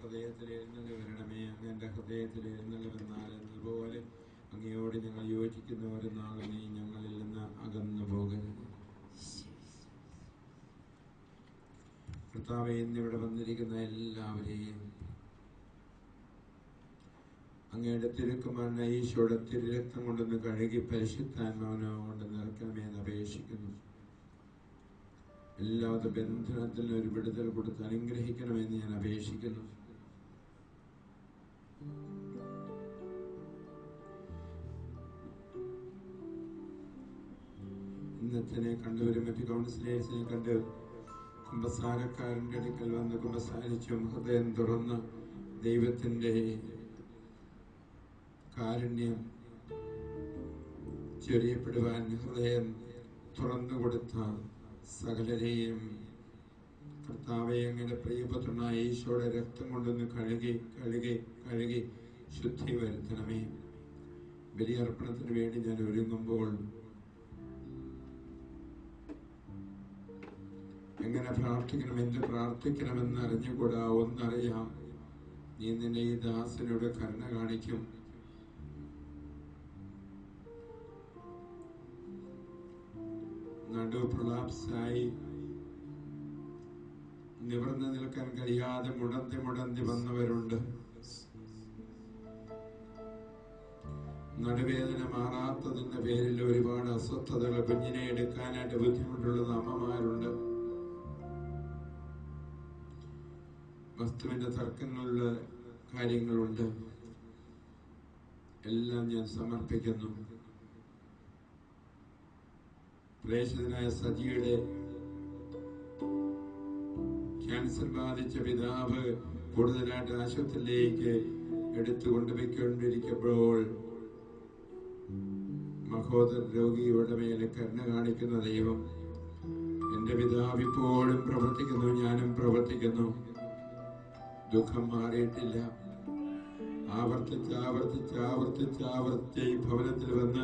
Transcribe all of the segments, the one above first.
ഹൃദയത്തിൽ എഴുന്നള്ളി വരണമേ. അങ്ങ് എൻ്റെ ഹൃദയത്തിൽ എഴുന്നള്ളി വന്നാൽ എന്നതുപോലെ അങ്ങയോട് ഞങ്ങൾ യോജിക്കുന്ന ഒരു നാളും നീ ഞങ്ങളിൽ നിന്ന് അകന്നു പോകരുത്. കർത്താവേ, ഇന്നിവിടെ വന്നിരിക്കുന്ന എല്ലാവരെയും അങ്ങയുടെ തിരുക്കുമാരൻ ഈശോയുടെ തിരുരക്തം കൊണ്ടൊന്ന് കഴുകി പരിശുദ്ധാത്മാവിനെ കൊണ്ട് നിറയ്ക്കണമേ എന്ന് അപേക്ഷിക്കുന്നു. എല്ലാവിധ ബന്ധനത്തിൽ ഒരു വിടുതൽ കൊടുത്ത് അനുഗ്രഹിക്കണമെന്ന് ഞാൻ അപേക്ഷിക്കുന്നു. ഇന്നത്തെ കണ്ടുവരും മറ്റു കൗൺസിലേഴ്സിനെ കണ്ട് കുമ്പസാരക്കാരൻ്റെ അടുക്കൽ വന്ന് കുമ്പസാരിച്ചും ഹൃദയം തുറന്ന് ദൈവത്തിൻ്റെ കാരുണ്യം ചൊരിയപ്പെടുവാൻ ഹൃദയം തുറന്നു കൊടുത്ത സകലരെയും കർത്താവെ അങ്ങയുടെ പ്രിയപുത്രനായ ഈശോയുടെ രക്തം കൊണ്ടൊന്ന് കഴുകി ശുദ്ധി വരുത്തണമേ. ബലിയർപ്പണത്തിന് വേണ്ടി ഞാൻ ഒരുങ്ങുമ്പോൾ എങ്ങനെ പ്രാർത്ഥിക്കണം, എന്ത് പ്രാർത്ഥിക്കണമെന്ന് അറിഞ്ഞുകൂടാ. ഒന്നറിയാം, നീ നിന്നെ ഈ ദാസനോട് കരുണ കാണിക്കും. നടു പ്രൊലാപ്സായി നിവർന്നു നിൽക്കാൻ കഴിയാതെ മുടന്തി വന്നവരുണ്ട്. നടുവേദന മാറാത്തതിന്റെ പേരിൽ ഒരുപാട് അസ്വസ്ഥതകൾ, കുഞ്ഞിനെ എടുക്കാനായിട്ട് ബുദ്ധിമുട്ടുള്ള അമ്മമാരുണ്ട്. വസ്തുവിന്റെ തർക്കങ്ങളുള്ള കാര്യങ്ങളുണ്ട്. എല്ലാം ഞാൻ സമർപ്പിക്കുന്നു. പ്രേക്ഷിതനായ സജിയുടെ ക്യാൻസർ ബാധിച്ച പിതാവ് കൂടുതലായിട്ട് ആശുപത്രിയിലേക്ക് എടുത്തു കൊണ്ടുപോയിക്കൊണ്ടിരിക്കുമ്പോൾ മഹോദര രോഗിയുടെ മേലെ കരുണ കാണിക്കുന്ന ദൈവം, എന്റെ പിതാവ് ഇപ്പോഴും പ്രവർത്തിക്കുന്നു, ഞാനും പ്രവർത്തിക്കുന്നു. ദുഃഖം മാറിയിട്ടില്ല. ആവർത്തിച്ച് ഈ ഭവനത്തിൽ വന്ന്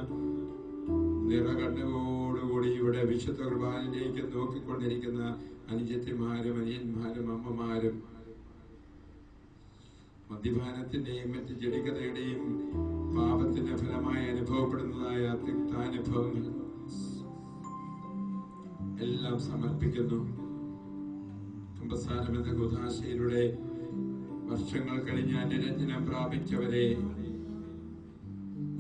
നിറകണ്ണോടുകൂടി ഇവിടെ വിശുദ്ധ കുർബാനയിലേക്ക് നോക്കിക്കൊണ്ടിരിക്കുന്ന അനുജത്തിമാരും അനിയന്മാരും അമ്മമാരും മദ്യപാനത്തിന്റെയും മറ്റ് ജഡികതയുടെയും പാപത്തിന്റെ ഫലമായി അനുഭവപ്പെടുന്നതായ തിക്താനുഭവങ്ങൾ എല്ലാം സമർപ്പിക്കുന്നു. കുമ്പസാരം എന്ന കുദാശയിലൂടെ വർഷങ്ങൾ കഴിഞ്ഞ് അനുരഞ്ജനം പ്രാപിച്ചവരെ,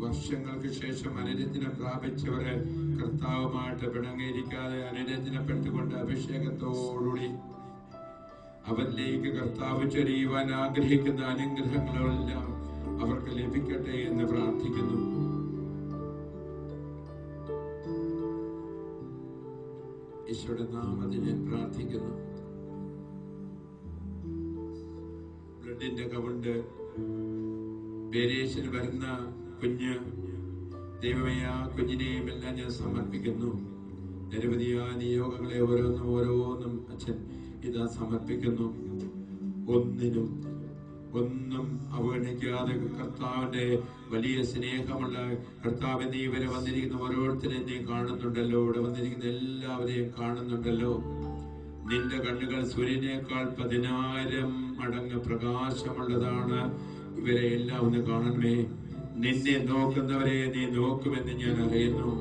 വർഷങ്ങൾക്ക് ശേഷം അനുരഞ്ജനം പ്രാപിച്ചവര് കർത്താവുമായിട്ട് പിണങ്ങിയിരിക്കാതെ അനുരഞ്ജനപ്പെട്ടുകൊണ്ട് അഭിഷേകത്തോടുകൂടി അവരിലേക്ക് കർത്താവ് ചൊരിയുവാൻ ആഗ്രഹിക്കുന്ന അനുഗ്രഹങ്ങളെല്ലാം അവർക്ക് ലഭിക്കട്ടെ എന്ന് പ്രാർത്ഥിക്കുന്നു. ഈശോയുടെ നാമത്തിൽ ഞാൻ പ്രാർത്ഥിക്കുന്നു. ബ്ലഡിന്റെ കൗണ്ട് വേരിയേഷൻ വരുന്ന കുഞ്ഞ്, ദൈവമേ, ആ കുഞ്ഞിനെയും എല്ലാം ഞാൻ സമർപ്പിക്കുന്നു. നിരവധിയായ നിയോഗങ്ങളെ ഓരോന്നും അച്ഛൻ ഇതാ സമർപ്പിക്കുന്നു. ഒന്നും അവഗണിക്കാതെ കർത്താവിന്റെ വലിയ സ്നേഹമുള്ള കർത്താവ്, നീ ഇവരെ വന്നിരിക്കുന്ന ഓരോരുത്തരെയും നീ കാണുന്നുണ്ടല്ലോ, ഇവിടെ വന്നിരിക്കുന്ന എല്ലാവരെയും കാണുന്നുണ്ടല്ലോ. നിന്റെ കണ്ണുകൾ സൂര്യനേക്കാൾ 10,000 മടങ്ങ് പ്രകാശമുള്ളതാണ്. ഇവരെ എല്ലാം ഒന്ന് കാണണമേ. നിന്നെ നോക്കുന്നവരെ നീ നോക്കുമെന്ന് ഞാൻ അറിയുന്നു.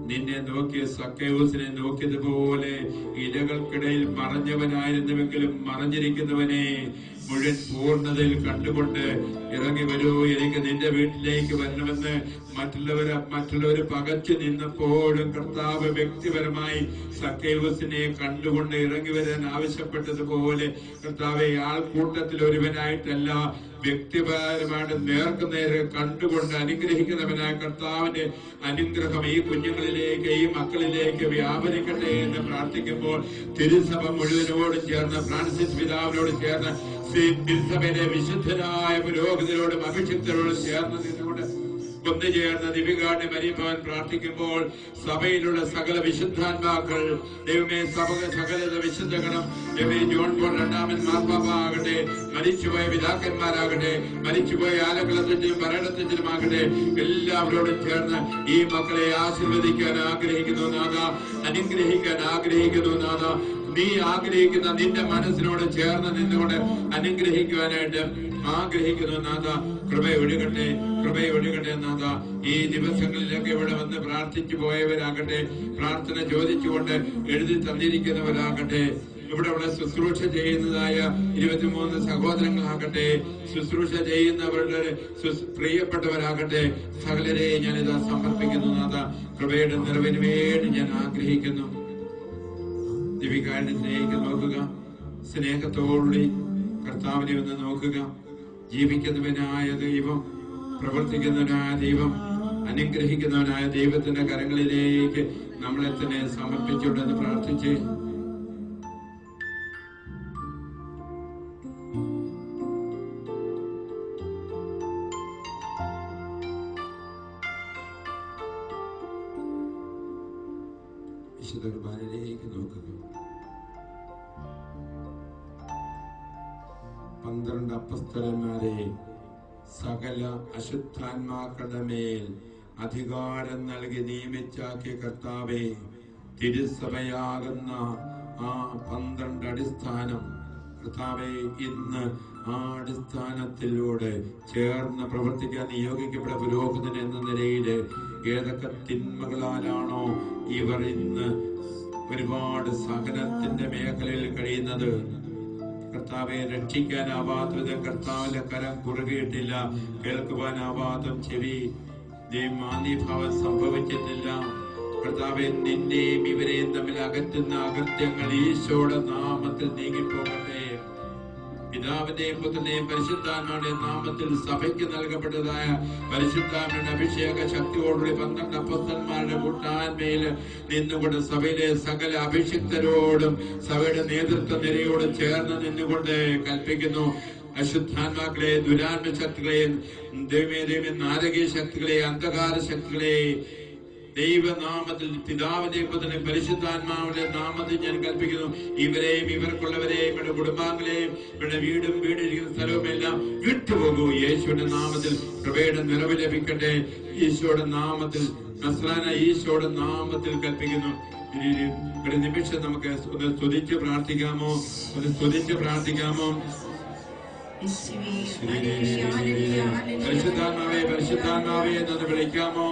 നിന്നെ നോക്കിയ സക്കേവൂസിനെ നോക്കിയതുപോലെ ഇലകൾക്കിടയിൽ മറഞ്ഞവനായിരുന്നുവെങ്കിലും മറഞ്ഞിരിക്കുന്നവനെ മുഴുവൻ പൂർണ്ണതയിൽ കണ്ടുകൊണ്ട് ഇറങ്ങി വരൂ, എനിക്ക് നിന്റെ വീട്ടിലേക്ക് വരണമെന്ന് മറ്റുള്ളവര് പകച്ചു നിന്നപ്പോഴും കർത്താവ് വ്യക്തിപരമായി സക്കേവൂസിനെ കണ്ടുകൊണ്ട് ഇറങ്ങി വരാൻ ആവശ്യപ്പെട്ടതുപോലെ കർത്താവെ, ആൾക്കൂട്ടത്തിൽ ഒരുവനായിട്ടല്ല, വ്യക്തിപരമായിട്ട് നേർക്കുനേരെ കണ്ടുകൊണ്ട് അനുഗ്രഹിക്കുന്നവനായ കർത്താവിന്റെ അനുഗ്രഹം ഈ കുഞ്ഞുങ്ങളിലേക്ക്, ഈ മക്കളിലേക്ക് വ്യാപരിക്കട്ടെ എന്ന് പ്രാർത്ഥിക്കുമ്പോൾ തിരുസഭ മുഴുവനോടും ചേർന്ന്, ഫ്രാൻസിസ് പിതാവിനോട് ചേർന്ന്, തിരുസഭയിലെ വിശുദ്ധരായ പുരോഹിതരോടും അഭിഷിക്തരോടും ചേർന്ന് നിന്നുകൊണ്ട് ഒന്നുചേർന്ന് ദിവികാട്ടെ മരിയഭവൻ പ്രാർത്ഥിക്കുമ്പോൾ സഭയിലുള്ള സകല വിശുദ്ധാത്മാക്കൾ, ദൈവമേ, സകല വിശുദ്ധഗണം, ദൈവമേ, ജോൺ പോൾ രണ്ടാമൻ മാർപ്പാപ്പ ആകട്ടെ, മരിച്ചുപോയ പിതാക്കന്മാരാകട്ടെ, മരിച്ചുപോയ ആലക്കുളത്തിലും ഭരണത്തിലും ആകട്ടെ, എല്ലാവരോടും ചേർന്ന് ഈ മക്കളെ ആശീർവദിക്കാൻ ആഗ്രഹിക്കുന്നു നാഥ, അനുഗ്രഹിക്കാൻ ആഗ്രഹിക്കുന്നു നാഥ. നീ ആഗ്രഹിക്കുന്ന നിന്റെ മനസ്സിനോട് ചേർന്ന് നിന്നുകൊണ്ട് അനുഗ്രഹിക്കുവാനായിട്ട് ആഗ്രഹിക്കുന്നു നാഥ. കൃപയൊഴുകട്ടെ, കൃപയൊഴുകട്ടെ നാഥ. ഈ ദിവസങ്ങളിലൊക്കെ ഇവിടെ വന്ന് പ്രാർത്ഥിച്ചു പോയവരാകട്ടെ, പ്രാർത്ഥന ചോദിച്ചുകൊണ്ട് എഴുതി തന്നിരിക്കുന്നവരാകട്ടെ, ഇവിടെ ശുശ്രൂഷ ചെയ്യുന്നതായ 23 സഹോദരങ്ങളാകട്ടെ, ശുശ്രൂഷ ചെയ്യുന്നവരുടെ പ്രിയപ്പെട്ടവരാകട്ടെ, സകലരെ ഞാനിതാ സമർപ്പിക്കുന്നു നാഥ. കൃപയുടെ നിറവിന് വേണ്ടി ഞാൻ ആഗ്രഹിക്കുന്നു. ദിവികാരനെ സ്നേഹിക്കാൻ നോക്കുക, സ്നേഹത്തോടുകൂടി കർത്താവിനെ ഒന്ന് നോക്കുക. ജീവിക്കുന്നവനായ ദൈവം, പ്രവർത്തിക്കുന്നവനായ ദൈവം, അനുഗ്രഹിക്കുന്നവനായ ദൈവത്തിന്റെ കരങ്ങളിലേക്ക് നമ്മളെ തന്നെ സമർപ്പിച്ചുകൊണ്ടെന്ന് പ്രാർത്ഥിച്ച് വിശുദ്ധ കുർബാനയിലേക്ക് നോക്കുക. 12 അപ്പസ്തലന്മാരെ സകല അശുദ്ധാത്മാക്കളുടെ മേൽ അധികാരം നൽകി നിയമിച്ചാക്കിയ കർത്താവേ, തിരുസഭയാകുന്ന ആ 12 അടിസ്ഥാനം കർത്താവേ, ഇന്ന് ആ അടിസ്ഥാനത്തിലൂടെ ചേർന്ന് പ്രവർത്തിക്കാൻ നിയോഗിക്കപ്പെട്ട പുരോഹിതൻ എന്ന നിലയിൽ ഏതൊക്കെ തിന്മകളാലാണോ ഇവർ ഇന്ന് ഒരുപാട് സഹനത്തിന്റെ മേഖലയിൽ കഴിയുന്നത്, കർത്താവെ രക്ഷിക്കാനാവാത്തത്, കർത്താവിന്റെ കരം കുറുകിയിട്ടില്ല, കേൾക്കുവാനാവാത്ത ചെവി മാന്യഭാവം സംഭവിച്ചിട്ടില്ല. കർത്താവെ, നിന്നെയും ഇവരെയും തമ്മിൽ അകറ്റുന്ന അകൃത്യങ്ങൾ ഈശോയുടെ നാമത്തിൽ നീങ്ങിപ്പോകട്ടെ. പിതാവിന്റെയും പുത്രന്റെയും പരിശുദ്ധാത്മാവിന്റെയും നാമത്തിൽ സഭയ്ക്ക് നൽകപ്പെട്ടതായ പരിശുദ്ധാത്മാവിന്റെ അഭിഷേക ശക്തിയോടുകൂടി 12 അപ്പോസ്തലന്മാരുടെ കൂട്ടായ്മയിൽ നിന്നുകൊണ്ട് സഭയിലെ സകല അഭിഷിക്തരോടും സഭയുടെ നേതൃത്വ നിരയോടും ചേർന്ന് നിന്നുകൊണ്ട് കൽപ്പിക്കുന്നു. അശുദ്ധാത്മാക്കളെ, ദുരാത്മ ശക്തികളെ, നാരകീയ ശക്തികളെ, അന്ധകാര ശക്തികളെ ദൈവനാമത്തിൽ, പിതാവിന്റെയും പുത്രന്റെയും പരിശുദ്ധാത്മാവിന്റെ നാമത്തിൽ ഞാൻ കൽപ്പിക്കുന്നു. ഇവരെയും ഇവർക്കുള്ളവരെയും ഇവരുടെ കുടുംബാംഗങ്ങളെയും ഇവരുടെ വീടും വീടിരിക്കുന്ന സ്ഥലവും എല്ലാം വിട്ടുപോകൂ. യേശുവിന്റെ നാമത്തിൽ കൃപയുടെ നിറവ് ലഭിക്കട്ടെ. ഈശോയുടെ നാമത്തിൽ, നസ്രാന ഈശോയുടെ നാമത്തിൽ കൽപ്പിക്കുന്നു. ഒരു നിമിഷം നമുക്ക് ഒന്ന് സ്തുതിച്ച് പ്രാർത്ഥിക്കാമോ? ഒന്ന് സ്തുതിച്ച് പ്രാർത്ഥിക്കാമോ? പരിശുദ്ധാത്മാവേ, പരിശുദ്ധാത്മാവേ എന്നൊന്ന് വിളിക്കാമോ?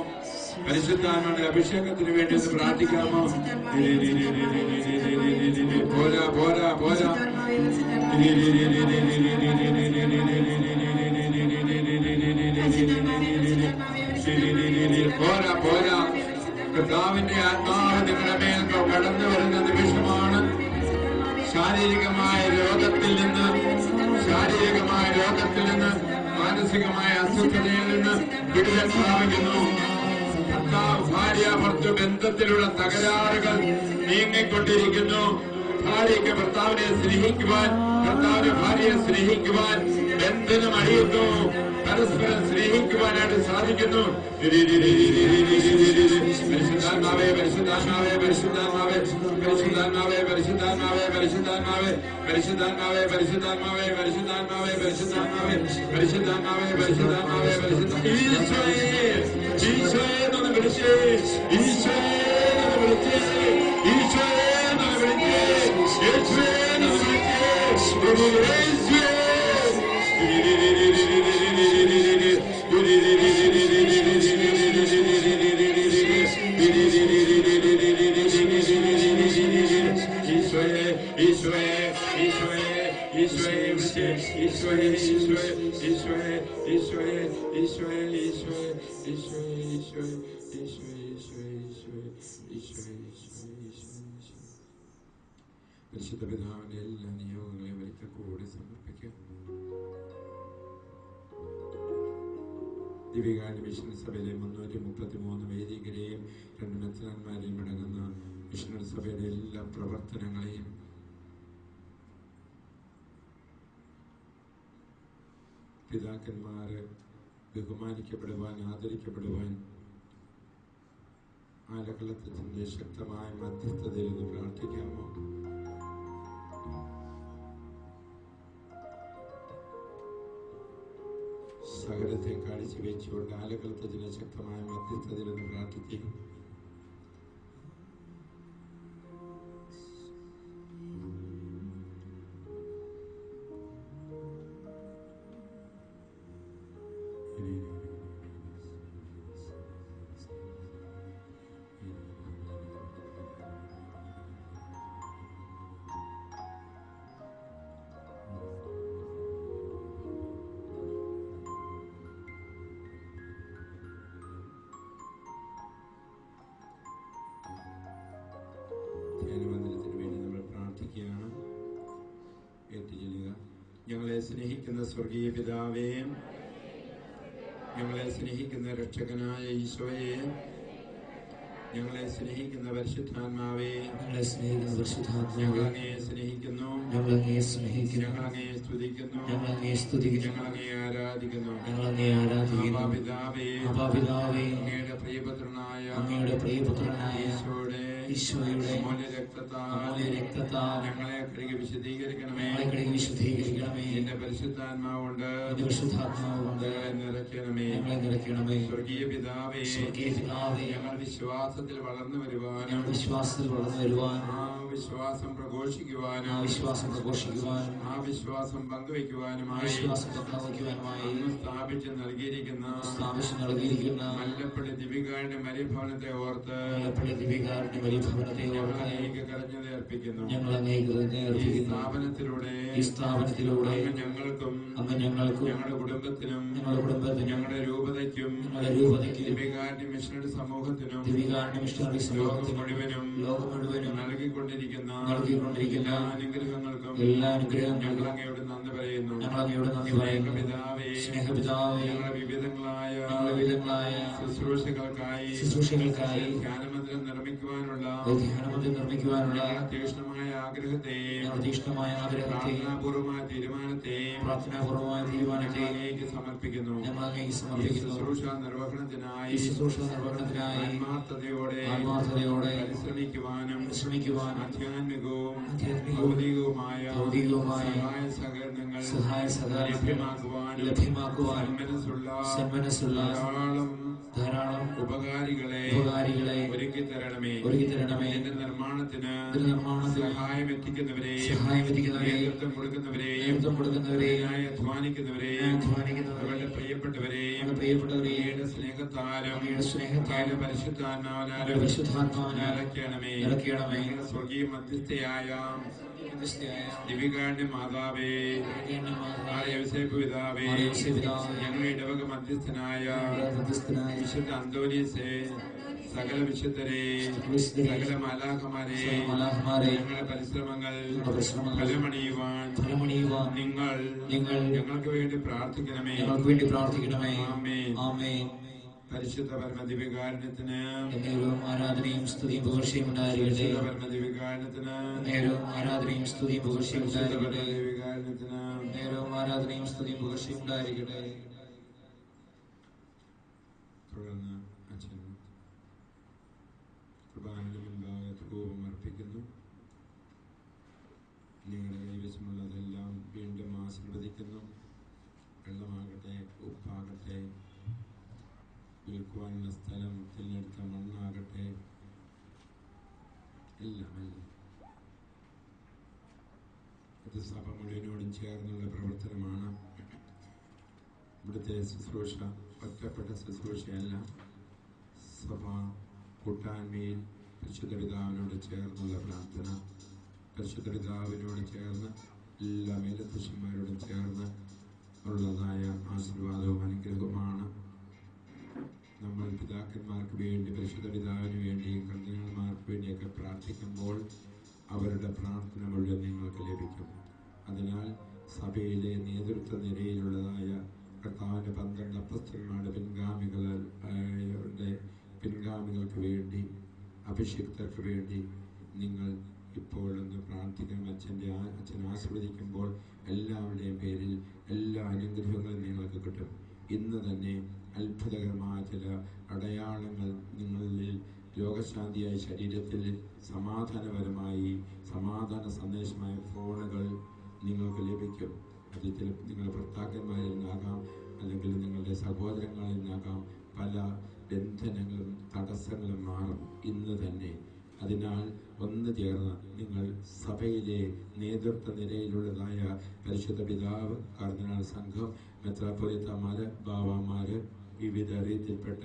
പരിശുദ്ധാത്മാവിന്റെ അഭിഷേകത്തിന് വേണ്ടി ഒന്ന് പ്രാർത്ഥിക്കാമോ? പോരാ പോരാ പോരാ പോരാ പോരാ. കർത്താവിന്റെ ആത്മാവ് നിങ്ങളുടെ മേൽ കടന്നു വരുന്ന നിമിഷമാണ്. ശാരീരികമായ രോഗത്തിൽ നിന്ന്, മാനസികമായ അസ്വസ്ഥതയിൽ നിന്ന് വിടുതൽ പ്രാപിക്കുന്നു. ഭാര്യ ഭർത്തൃ ബന്ധത്തിലുള്ള തകരാറുകൾ നീങ്ങിക്കൊണ്ടിരിക്കുന്നു. ഭാര്യയ്ക്ക് ഭർത്താവിനെ സ്നേഹിക്കുവാൻ, ഭർത്താവിന് ഭാര്യയെ സ്നേഹിക്കുവാൻ ബന്ധനം അഴിയുന്നു. പരസ്പരം സ്നേഹിക്കുവാനായിട്ട് സാധിക്കുന്നു. പരിശുദ്ധാത്മാവേ, പരിശുദ്ധാത്മാവേ, പരിശുദ്ധാത്മാവേ, പരിശുദ്ധാത്മാവേ, പരിശുദ്ധാത്മാവേ, പരിശുദ്ധാത്മാവേ, പരിശുദ്ധാത്മാവേ, പരിശുദ്ധാത്മാവേ, പരിശുദ്ധാത്മാവേ, പരിശുദ്ധാത്മാവേ, പരിശുദ്ധാത്മാവേ, പരിശുദ്ധാത്മാവേ, ഈശോയെ, ഈശോയെ എന്ന് വിളിച്ചേ, ഈശോയെ എന്ന് വിളിച്ചേ, ഈശോയെ എന്ന് വിളിച്ചേ, യേശുവേ എന്ന് വിളിച്ചേ, യേശുവേ. പരിശുദ്ധ പിതാവിന്റെ എല്ലാ നിയോഗങ്ങളെയും ഒരിക്കൽ കൂടി സമർപ്പിക്കും. ദിവികാരി മിഷൻ സഭയിലെ 333 വേദികരെയും 2 മെത്രാന്മാരെയും അടങ്ങുന്ന മിഷണറി സഭയുടെ എല്ലാ പ്രവർത്തനങ്ങളെയും പിതാക്കന്മാര് ബഹുമാനിക്കപ്പെടുവാൻ, ആദരിക്കപ്പെടുവാൻ ആലക്കളത്തിന്റെ ശക്തമായ മധ്യസ്ഥതയിൽ നിന്ന് പ്രാർത്ഥിക്കാമോ? സകലത്തെ കാഴ്ചവെച്ചുകൊണ്ട് ആലക്കളത്തിന്റെ ശക്തമായ മധ്യസ്ഥതയിൽ നിന്ന് പ്രാർത്ഥിക്കും. ചൊല്ലുക. ഞങ്ങളെ സ്നേഹിക്കുന്ന സ്വർഗീയ പിതാവേ, ഞങ്ങളെ സ്നേഹിക്കുന്ന രക്ഷകനായ ഈശോയെ, ഞങ്ങളെ സ്നേഹിക്കുന്ന പരിശുദ്ധാത്മാവേ, ഞങ്ങളെ സ്നേഹിക്കുന്ന പരിശുദ്ധാത്മാവേ, ഞങ്ങൾ അങ്ങയെ സ്നേഹിക്കുന്നു, ഞങ്ങൾ അങ്ങയെ സ്നേഹിക്കുന്നു, ഞങ്ങൾ അങ്ങയെ സ്തുതിക്കുന്നു, ഞങ്ങൾ അങ്ങയെ സ്തുതിക്കുന്നു, ഞങ്ങൾ അങ്ങയെ ആരാധിക്കുന്നു. ഞങ്ങൾ അങ്ങയെ ആരാധിക്കുന്നു. അപാപിതാവേ, അപാപിതാവേ, അങ്ങയുടെ പ്രിയപുത്രനായ അങ്ങയുടെ പ്രിയപുത്രനായ ഈശോയുടെ അമൂല്യ രക്തത്താൽ ഞങ്ങളെ കഴുകി വിശദീകരിക്കണമേ. ഞങ്ങളെ കഴുകി വിശുദ്ധീകരിക്കണമേ. എന്റെ പരിശുദ്ധാത്മാവുണ്ട് നിന്റെ പരിശുദ്ധാത്മാവുകൊണ്ട് നിറയ്ക്കണമേ. ഞങ്ങളെ നിറയ്ക്കണമേ. സ്വർഗീയ പിതാവേ, ഞങ്ങൾ വിശ്വാസത്തിൽ വളർന്നു വരുവാനും ഞങ്ങൾ വിശ്വാസത്തിൽ വളർന്നു വരുവാൻ, ആ വിശ്വാസം പ്രഘോഷിക്കുവാനും ആ വിശ്വാസം പ്രഘോഷിക്കുവാനും, ആ വിശ്വാസം പങ്കുവയ്ക്കുവാനുമായി വിശ്വാസം പങ്കുവയ്ക്കുവാനുമായി സ്ഥാപിച്ച് നൽകിയിരിക്കുന്ന മല്ലപ്പള്ളി ദിവികാരുടെ മരിഭവനത്തെ ഓർത്ത് ദിവികാരുടെ മരിഭവനത്തെ ഞങ്ങൾ അങ്ങേക്ക് കരഞ്ഞത് അർപ്പിക്കുന്നു. ഞങ്ങൾ അങ്ങേക്ക് ഈ സ്ഥാപനത്തിലൂടെ ഞങ്ങൾക്കും ഞങ്ങളുടെ കുടുംബത്തിനും ഞങ്ങളുടെ രൂപതയ്ക്കും ദിവികാരുടെ മിഷണറി സമൂഹത്തിനും ലോകം മുഴുവനും നൽകിക്കൊണ്ടിരിക്കുന്ന എല്ലാ അനുഗ്രഹങ്ങൾക്കും ഞങ്ങൾ അങ്ങയോട് നന്ദി പറയുന്നു. സ്നേഹപിതാവേ, ഞങ്ങളുടെ വിവിധങ്ങളായ ശുശ്രൂഷകൾക്കായി ധ്യാനമന്ദിരം നിർമ്മിക്കുവാനുള്ള തീക്ഷ്ണമായ ആഗ്രഹത്തെയും പ്രാർത്ഥനാപൂർവമായ തീരുമാനത്തെയും സമർപ്പിക്കുന്നു. ശുശ്രൂഷ നിർവഹണത്തിനായി ആത്മാർത്ഥതയോടെ പരിശ്രമിക്കുവാനും ആധ്യാത്മികവും ഭൗതികവുമായ സഹായ സഹകരണങ്ങൾ ലഭ്യമാക്കുവാൻ സന്മനസ്സുള്ള ധാരാളം ഉപകാരികളെ ഒരുക്കി തരണമേ. എന്റെ നിർമ്മാണത്തിന് സഹായം എത്തിക്കുന്നവരെയും നേതൃത്വം കൊടുക്കുന്നവരെയും അധ്വാനിക്കുന്നവരെയും അവരുടെ പ്രിയപ്പെട്ടവരെയും സ്നേഹത്താലും പരിശുദ്ധാത്മാവിനെ സ്വർഗീയ മധ്യസ്ഥയായ ദിവികാരുടെ മാതാവേ, പിതാവേ, ഞങ്ങളുടെ ഇടവക മധ്യസ്ഥനായ വിശുദ്ധ അന്തോനീസേ, സകല വിശുദ്ധരെ, സകല മാലാഖമാരെ, ഞങ്ങളുടെ പരിശ്രമങ്ങൾ ഫലമണിയുവാൻ നിങ്ങൾ ഞങ്ങൾക്ക് വേണ്ടി പ്രാർത്ഥിക്കണമേ. ആമേൻ. പരിശുദ്ധ പരമദിവ്യകാരുണ്യത്തിന് ആരാധനയും സ്തുതിയും പുകഴ്ചയും ഉണ്ടായിരിക്കട്ടെ. പരമദിവ്യകാരുണ്യത്തിന് ആരാധനയും സ്തുതിയും പുകഴ്ചയും ഉണ്ടായിരിക്കട്ടെ. ദിവ്യകാരുണ്യത്തിന് ആരാധനയും സ്തുതിയും പുകഴ്ചയും ഉണ്ടായിരിക്കട്ടെ. തുടർന്ന് അച്ഛൻ കുർബാനയുടെ മുൻപാകെ ധൂപം അർപ്പിക്കുന്നു. നിങ്ങളുടെ കൈവശമുള്ളതെല്ലാം വീണ്ടും ആശീർവദിക്കുന്നു. വെള്ളമാകട്ടെ, ഉപ്പാകട്ടെ, വിൽക്കുവാനുള്ള സ്ഥലം, തിരഞ്ഞെടുത്ത മണ്ണാകട്ടെ, എല്ലാം ഇത് സഭ മുഴുവനോടും ചേർന്നുള്ള പ്രവർത്തനമാണ്. ഇവിടുത്തെ ശുശ്രൂഷ ഒറ്റപ്പെട്ട ശുശ്രൂഷയല്ല. സഭ കൂട്ടായ്മയിൽ പരിശുദ്ധ പിതാവിനോട് ചേർന്നുള്ള പ്രാർത്ഥന, പരിശുദ്ധ പിതാവിനോട് ചേർന്ന് എല്ലാ മേലധ്യക്ഷന്മാരോടും ചേർന്ന് ഉള്ളതായ ആശീർവാദവും അനുഗ്രഹവുമാണ്. നമ്മൾ പിതാക്കന്മാർക്ക് വേണ്ടി, പരിശുദ്ധ പിതാവിന് വേണ്ടിയും കർദിനാൾമാർക്ക് വേണ്ടിയൊക്കെ പ്രാർത്ഥിക്കുമ്പോൾ അവരുടെ പ്രാർത്ഥന മുഴുവൻ നിങ്ങൾക്ക് ലഭിക്കും. അതിനാൽ സഭയിലെ നേതൃത്വ നിരയിലുള്ളതായ കർത്താവിൻ്റെ 12 അപ്പസ്തലന്മാരുടെ പിൻഗാമികൾക്ക് വേണ്ടി, അഭിഷിക്തർക്ക് വേണ്ടി നിങ്ങൾ ഇപ്പോഴൊന്ന് പ്രാർത്ഥിക്കണം. അച്ഛൻ ആസ്വദിക്കുമ്പോൾ എല്ലാവരുടെയും പേരിൽ എല്ലാ അനുഗ്രഹങ്ങളും നിങ്ങൾക്ക് കിട്ടും. ഇന്ന് തന്നെ അത്ഭുതകരമായ ചില അടയാളങ്ങൾ നിങ്ങളിൽ രോഗശാന്തിയായ ശരീരത്തിൽ സമാധാനപരമായി സമാധാന സന്ദേശമായ ഫോണുകൾ നിങ്ങൾക്ക് ലഭിക്കും. അത് നിങ്ങളുടെ ഭർത്താക്കന്മാരിൽ നിന്നാകാം, അല്ലെങ്കിൽ നിങ്ങളുടെ സഹോദരങ്ങളിൽ നിന്നാകാം. പല ബന്ധനങ്ങളും തടസ്സങ്ങളും മാറും ഇന്ന് തന്നെ. അതിനാൽ ഒന്ന് ചേർന്ന് നിങ്ങൾ സഭയിലെ നേതൃത്വ നിരയിലുള്ളതായ പരിശുദ്ധ പിതാവ്, കർദിനാൾ സംഘം, മെത്രാപ്പൊലീത്തമാര്, ബാവാമാര്, വിവിധ രീതിയിൽപ്പെട്ട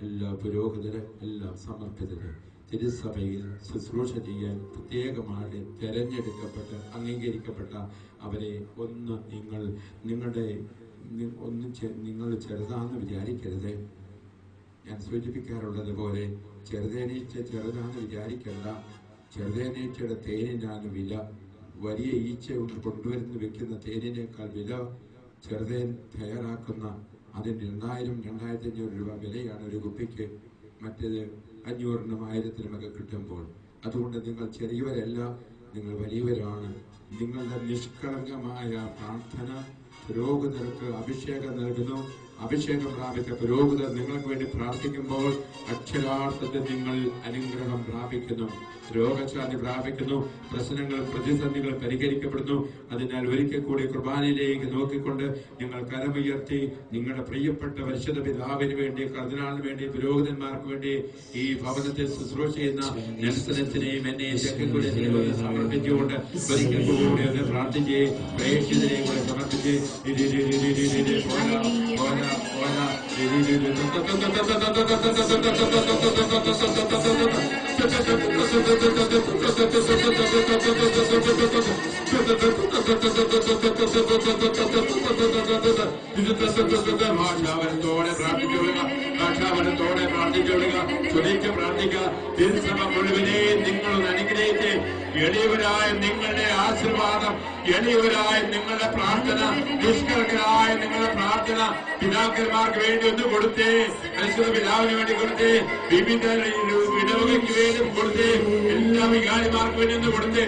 എല്ലാ പുരോഹിതര്, എല്ലാ സമർപ്പിതര്, തിരുസഭയിൽ ശുശ്രൂഷ ചെയ്യാൻ പ്രത്യേകമായി തെരഞ്ഞെടുക്കപ്പെട്ട് അംഗീകരിക്കപ്പെട്ട അവരെ ഒന്ന് നിങ്ങൾ ചെറുതാന്ന് വിചാരിക്കരുത്. ഞാൻ സൂചിപ്പിക്കാറുള്ളത് പോലെ ചെറുതേനീച്ച ചെറുതാന്ന് വിചാരിക്കേണ്ട. ചെറുതേനീച്ചയുടെ തേനിനാണ് വില. വലിയ ഈച്ച കൊണ്ടുവരുന്ന വെക്കുന്ന തേനിനേക്കാൾ വില ചെറുതേൻ തയ്യാറാക്കുന്ന അതിന് 2000-2500 രൂപ വിലയാണ് ഒരു കുപ്പിക്ക്. മറ്റേത് 500-നും 1000-നുമൊക്കെ കിട്ടുമ്പോൾ. അതുകൊണ്ട് നിങ്ങൾ ചെറിയവരല്ല, നിങ്ങൾ വലിയവരാണ്. നിങ്ങളുടെ നിഷ്കളങ്കമായ പ്രാർത്ഥന പുരോഹിതർക്ക് അഭിഷേകം നൽകുന്നു. അഭിഷേകം പ്രാപിച്ച പുരോഹിതർ നിങ്ങൾക്ക് വേണ്ടി പ്രാർത്ഥിക്കുമ്പോൾ അക്ഷരാർത്ഥത്തിൽ നിങ്ങൾ അനുഗ്രഹം പ്രാപിക്കുന്നു, രോഗശാന്തി പ്രാപിക്കുന്നു, പ്രശ്നങ്ങൾ പ്രതിസന്ധികൾ പരിഹരിക്കപ്പെടുന്നു. അതിനാൽ ഒരിക്കൽ കൂടി കുർബാനയിലേക്ക് നോക്കിക്കൊണ്ട് നിങ്ങൾ കരമുയർത്തി നിങ്ങളുടെ പ്രിയപ്പെട്ട പരിശുദ്ധ പിതാവിന് വേണ്ടി, കർദിനാളിന് വേണ്ടി, പുരോഹിതന്മാർക്ക് വേണ്ടി, ഈ ഭവനത്തിൽ ശുശ്രൂഷ ചെയ്യുന്ന നെൽസനത്തിനെയും എന്നെയും തെക്കൻകൂടി സമർപ്പിച്ചുകൊണ്ട് ഒരിക്കൽ കൂടി ഒന്ന് പ്രാർത്ഥിച്ച് പ്രേക്ഷിതരെയും കൂടെ സമർപ്പിച്ച് മുഴുവനെയും നിങ്ങളൊന്ന് അനുഗ്രഹിച്ച് എളിയവരായ നിങ്ങളുടെ ആശീർവാദം, എളിയവരായ നിങ്ങളുടെ പ്രാർത്ഥന, നിഷ്കളങ്കരായ നിങ്ങളുടെ പ്രാർത്ഥന പിതാക്കന്മാർക്ക് വേണ്ടി ഒന്ന് കൊടുത്തേ, പരിശുദ്ധ പിതാവിന് വേണ്ടി കൊടുത്തേ, വിവിധ ഇടവകയ്ക്ക് വേണ്ടി കൊടുത്തേ, എല്ലാ വികാരിമാർക്ക് വേണ്ടി ഒന്ന് കൊടുത്തേ.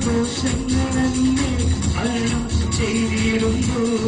ദോഷങ്ങളെ ചെയ്തിരുന്നു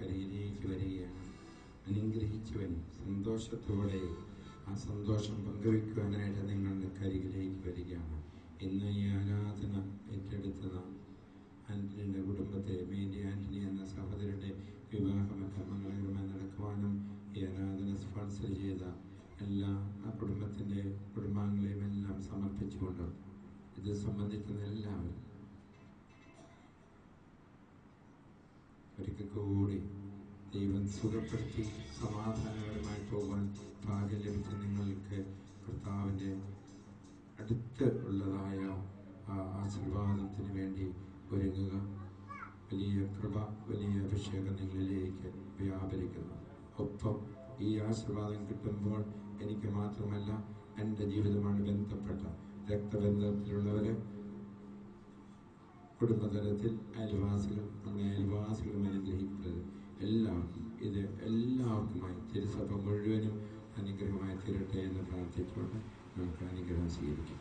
കരിയിലേക്ക് വരികയാണ്. അനുഗ്രഹിച്ചവൻ സന്തോഷത്തോടെ ആ സന്തോഷം പങ്കുവയ്ക്കുവാനായിട്ട് നിങ്ങളുടെ കരികിലേക്ക് വരികയാണ്. ഇന്ന് ഈ ആരാധന ഏറ്റെടുത്ത നാം ആൻ്റണിയുടെ കുടുംബത്തെ, മേരി ആൻ്റണി എന്ന സഹോദരന്റെ വിവാഹമൊക്കെ മംഗളകരമായി നടക്കുവാനും ഈ ആരാധന സ്പോൺസർ ചെയ്ത എല്ലാ ആ കുടുംബത്തിൻ്റെ കുടുംബാംഗങ്ങളെയും എല്ലാം സമർപ്പിച്ചുകൊണ്ട് ഇത് സംബന്ധിക്കുന്ന എല്ലാവരും ഒരിക്കൽ കൂടി ദൈവം സുഖപ്പെടുത്തി സമാധാനപരമായി പോകാൻ ഭാഗ്യം ലഭിച്ച നിങ്ങൾക്ക് കർത്താവിൻ്റെ അടുത്ത് ഉള്ളതായ ആ ആശീർവാദത്തിന് വേണ്ടി ഒരുങ്ങുക. വലിയ കൃപ, വലിയ അഭിഷേകം നിങ്ങളിലേക്ക് വ്യാപരിക്കുന്നു. ഒപ്പം ഈ ആശീർവാദം കിട്ടുമ്പോൾ എനിക്ക് മാത്രമല്ല, എൻ്റെ ജീവിതമാണ് ബന്ധപ്പെട്ട രക്തബന്ധത്തിലുള്ളവര്, കുടുംബതലത്തിൽ അയൽവാസികൾ, നമ്മുടെ അയൽവാസികളും അനുഗ്രഹിക്കുന്നത് എല്ലാവർക്കും ഇത് എല്ലാവർക്കുമായി തിരുസഭ മുഴുവനും അനുഗ്രഹമായി തീരട്ടെ എന്ന് പ്രാർത്ഥിച്ചുകൊണ്ട് നമുക്ക് അനുഗ്രഹം സ്വീകരിക്കാം.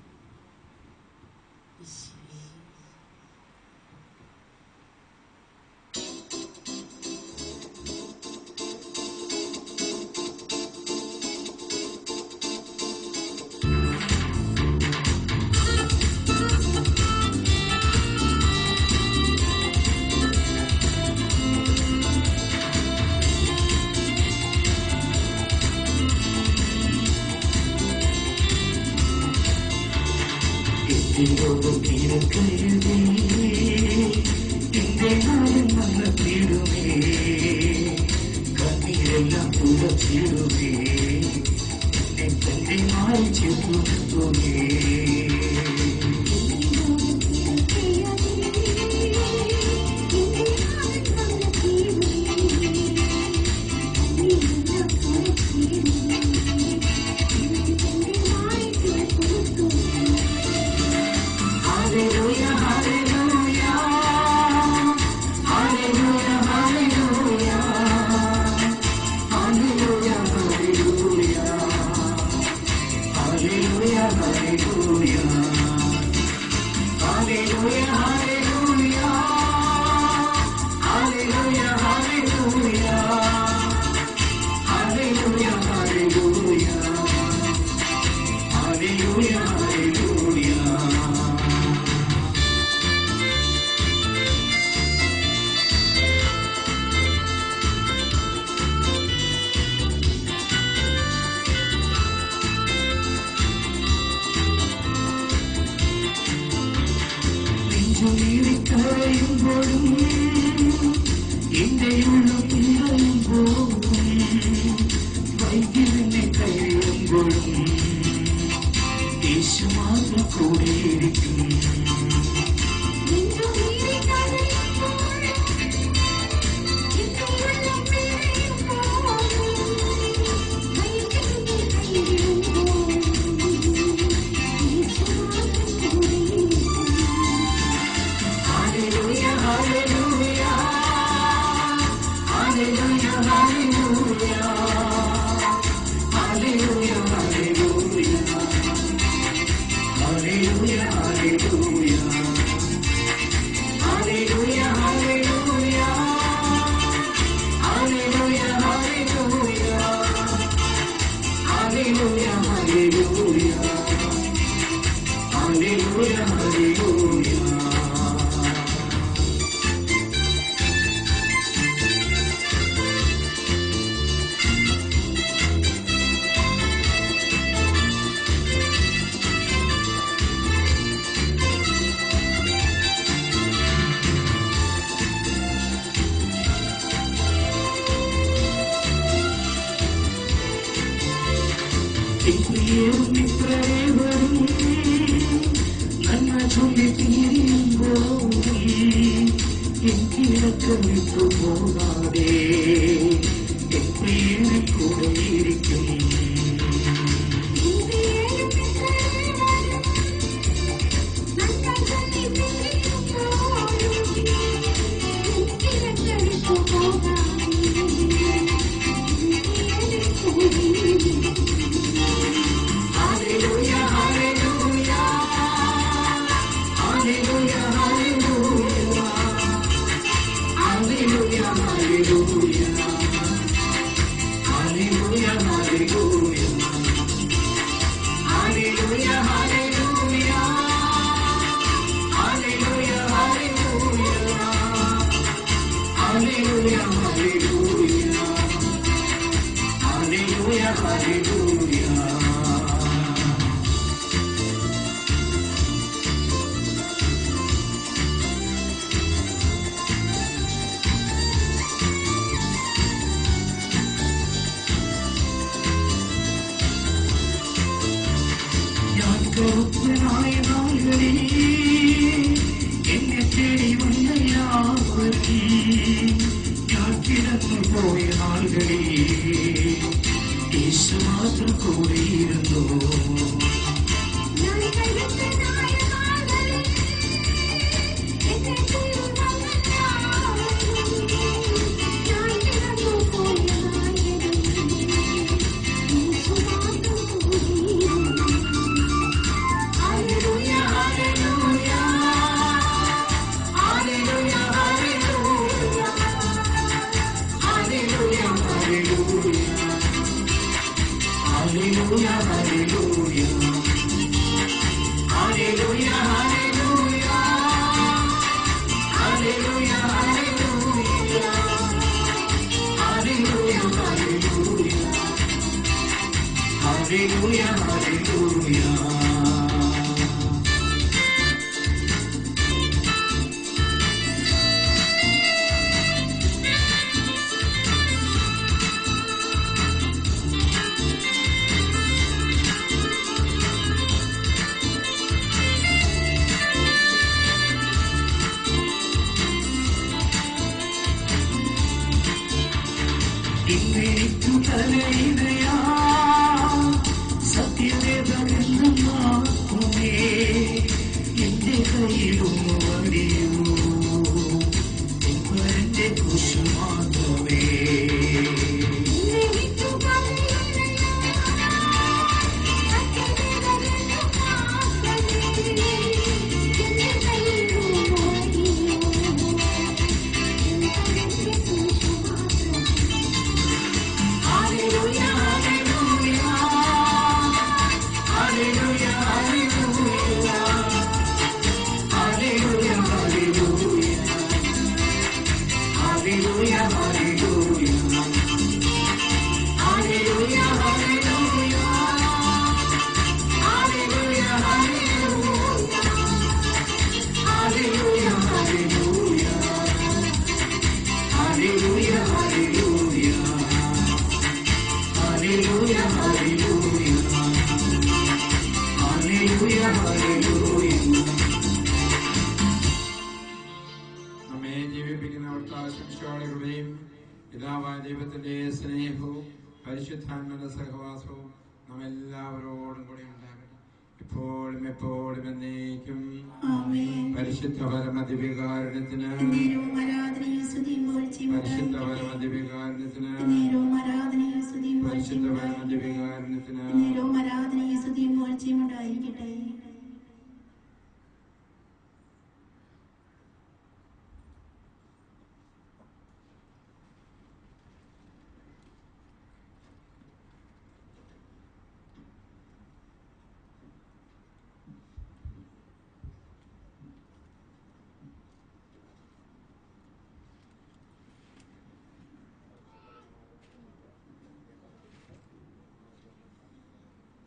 കണ്ണീരെല്ലാം തുളച്ചിടുമേ, എന്നെ മാറിച്ചിടുമേ. Hallelujah. നമ്മെ ജീവിപ്പിക്കുന്ന ശിക്ഷയോടെയും പിതാവായ ദൈവത്തിന്റെ സ്നേഹവും പരിശുദ്ധാത്മന്റെ സഹവാസവും നമ്മെല്ലാവരോടും കൂടി ഉണ്ടാകട്ടെ, ഇപ്പോഴും എപ്പോഴും എന്നേക്കും. പരിശുദ്ധ പരമദിവ്യകാരുണ്യത്തിന് പരിശുദ്ധ പരമദിവ്യകാരുണ്യത്തിന് പരിശുദ്ധ പരമദിവ്യകാരുണ്യത്തിന് ഉണ്ടായിരിക്കട്ടെ.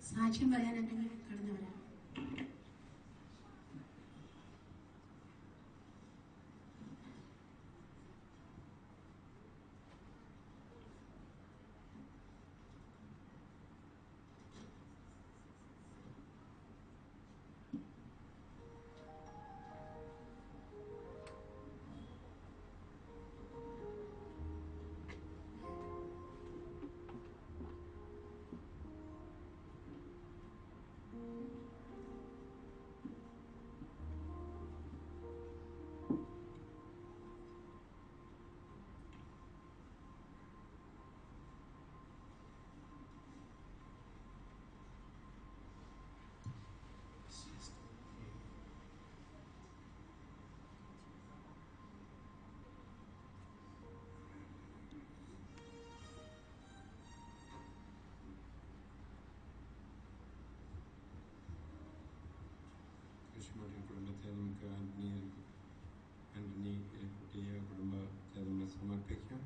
സാക്ഷ്യം പറയാനുണ്ടെങ്കിൽ കടന്നു വരാം. നമുക്ക് ആന്റണി കുട്ടിയെ കുടുംബത്തെ നമ്മൾ സമർപ്പിക്കാം.